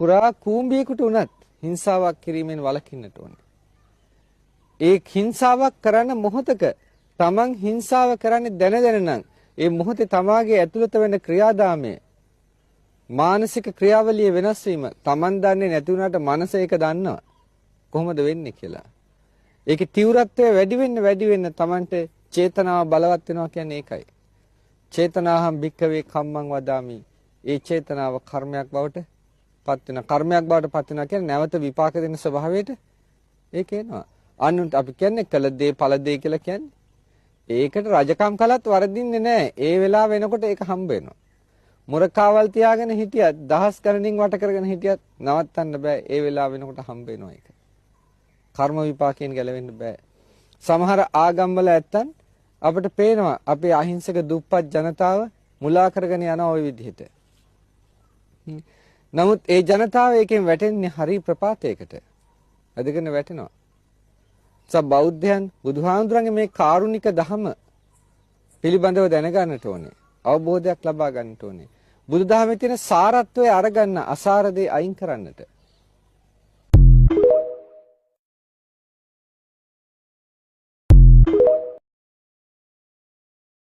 පුරා කූඹියෙකුට උනත් හිංසාවක් කිරීමෙන් වළකින්නට ඕනේ. ඒ හිංසාවක් කරන මොහොතක තමන් හිංසාව කරන්නේ දැන නම් ඒ මොහොතේ තමාගේ ඇතුළත වෙන ක්‍රියාදාමය මානසික ක්‍රියාවලිය වෙනස් වීම තමන් දන්නේ නැති වුණාට මනස ඒක දන්නවා කොහොමද වෙන්නේ කියලා. ඒකේ තීව්‍රත්වය වැඩි වෙන්න තමන්ට චේතනාව බලවත් වෙනවා කියන්නේ ඒකයි. චේතනාහම් භික්කවේ කම්මං වදාමි. ඒ චේතනාව කර්මයක් බවට පත් වෙනවා. කර්මයක් බවට පත් වෙනවා කියන්නේ නැවත විපාක දෙන ස්වභාවයට ඒක එනවා. අනුන්ට අපි කියන්නේ කළ දේ ඵල දේ කියලා කියන්නේ. ඒකට රජකම් කළත් වරදින්නේ නැහැ. ඒ වෙලාව වෙනකොට ඒක හම්බ වෙනවා. මුරකාවල් තියාගෙන හිටියත් දහස් ගණනින් වට කරගෙන හිටියත් නවත්තන්න බෑ. ඒ වෙලාව වෙනකොට හම්බ වෙනවා ඒක. කර්ම විපාකයෙන් ගැලවෙන්න බෑ. සමහර ආගම්වල ඇත්තන් අපිට පේනවා අපේ අහිංසක දුප්පත් ජනතාව මුලා කරගෙන යන ওই විදිහට. නමුත් ඒ ජනතාව එකෙන් වැටෙන්නේ හරි ප්‍රපාතයකට. අදගෙන වැටෙනවා. බෞද්ධයන් බුදුහාමුදුරන්ගේ මේ කාරුණික ධම පිළිබඳව දැනගන්නට ඕනේ. අවබෝධයක් ලබා ගන්නට ඕනේ. බුදුදහමේ තියෙන සාරත්වය අරගන්න අසාර දේ අයින් කරන්නට.